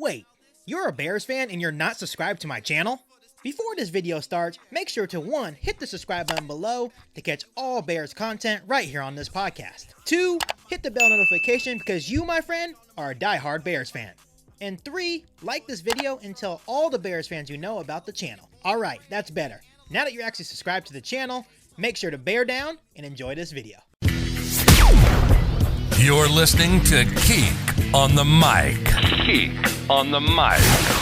Wait, you're a Bears fan and you're not subscribed to my channel? Before this video starts, make sure to 1. Hit the subscribe button below to catch all Bears content right here on this podcast. 2. Hit the bell notification because you, my friend, are a diehard Bears fan. And 3. Like this video and tell all the Bears fans you know about the channel. Alright, that's better. Now that you're actually subscribed to the channel, make sure to bear down and enjoy this video. You're listening to Keek on the Mic. Keek on the Mic.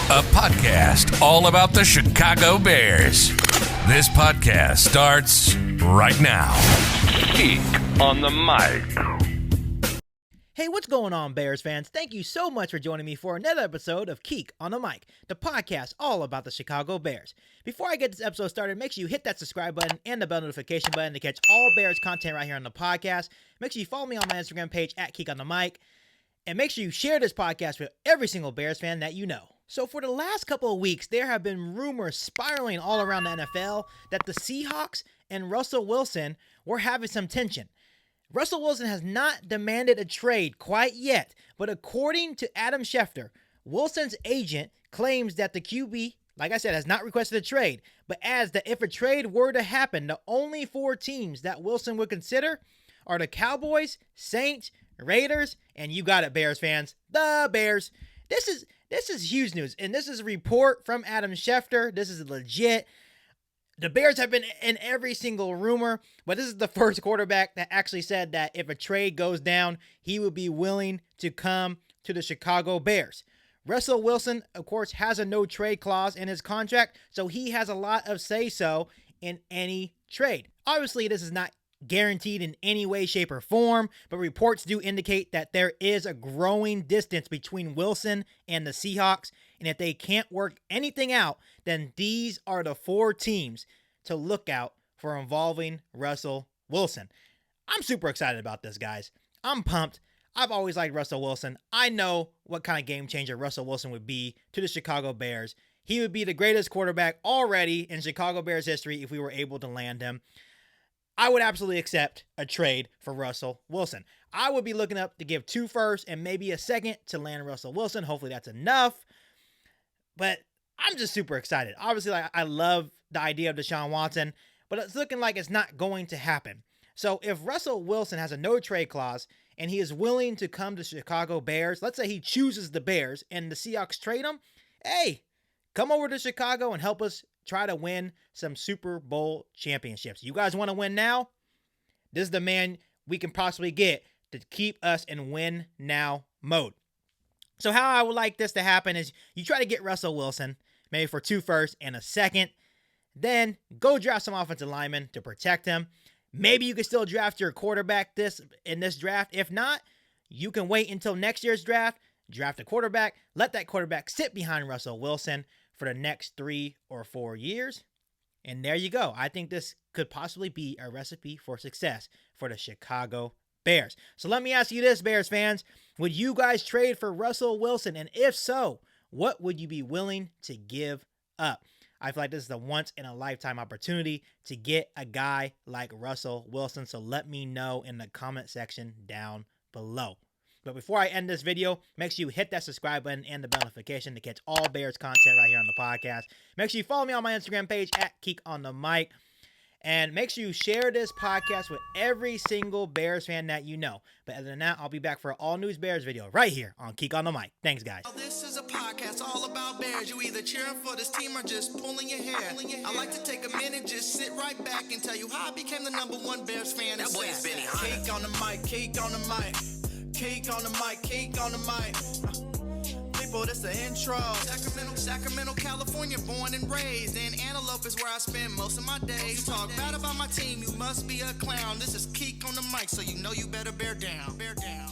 A podcast all about the Chicago Bears. This podcast starts right now. Keek on the Mic. Hey, what's going on, Bears fans? Thank you so much for joining me for another episode of Keek on the Mic, the podcast all about the Chicago Bears. Before I get this episode started, make sure you hit that subscribe button and the bell notification button to catch all Bears content right here on the podcast. Make sure you follow me on my Instagram page at Keek on the Mic, and make sure you share this podcast with every single Bears fan that you know. So for the last couple of weeks, there have been rumors spiraling all around the NFL that the Seahawks and Russell Wilson were having some tension. Russell Wilson has not demanded a trade quite yet, but according to Adam Schefter, Wilson's agent claims that the QB, like I said, has not requested a trade, but adds that if a trade were to happen, the only 4 teams that Wilson would consider are the Cowboys, Saints, Raiders, and you got it, Bears fans, the Bears. This is huge news, and this is a report from Adam Schefter. This is legit. The Bears have been in every single rumor, but this is the first quarterback that actually said that if a trade goes down, he would be willing to come to the Chicago Bears. Russell Wilson, of course, has a no-trade clause in his contract, so he has a lot of say-so in any trade. Obviously, this is not guaranteed in any way, shape, or form, but reports do indicate that there is a growing distance between Wilson and the Seahawks, and if they can't work anything out, then these are the 4 teams to look out for involving Russell Wilson. I'm super excited about this, guys. I'm pumped. I've always liked Russell Wilson. I know what kind of game changer Russell Wilson would be to the Chicago Bears. He would be the greatest quarterback already in Chicago Bears history if we were able to land him. I would absolutely accept a trade for Russell Wilson. I would be looking up to give 2 firsts and maybe a second to land Russell Wilson. Hopefully that's enough. But I'm just super excited. Obviously, I love the idea of Deshaun Watson, but it's looking like it's not going to happen. So if Russell Wilson has a no-trade clause and he is willing to come to Chicago Bears, let's say he chooses the Bears and the Seahawks trade him, hey, come over to Chicago and help us try to win some Super Bowl championships. You guys want to win now? This is the man we can possibly get to keep us in win now mode. So how I would like this to happen is you try to get Russell Wilson, maybe for 2 firsts and a second, then go draft some offensive linemen to protect him. Maybe you can still draft your quarterback in this draft. If not, you can wait until next year's draft a quarterback, let that quarterback sit behind Russell Wilson for the next 3 or 4 years. And there you go. I think this could possibly be a recipe for success for the Chicago Bears. So let me ask you this, Bears fans. Would you guys trade for Russell Wilson? And if so, what would you be willing to give up? I feel like this is a once-in-a-lifetime opportunity to get a guy like Russell Wilson. So let me know in the comment section down below. But before I end this video, make sure you hit that subscribe button and the bell notification to catch all Bears content right here on the podcast. Make sure you follow me on my Instagram page at Keek on the Mic. And make sure you share this podcast with every single Bears fan that you know. But other than that, I'll be back for an all-news Bears video right here on Keek on the Mic. Thanks, guys. This is a podcast all about Bears. You either cheering for this team or just pulling your hair. I like to take a minute, just sit right back and tell you how I became the #1 Bears fan. That boy is Benny Hunter. Keek on the mic, Keek on the mic. Keek on the mic, Keek on the mic. People, this the intro. Sacramento, California, born and raised. And Antelope is where I spend most of my days. Talk bad about my team, you must be a clown. This is Keek on the mic, so you know you better bear down. Bear down.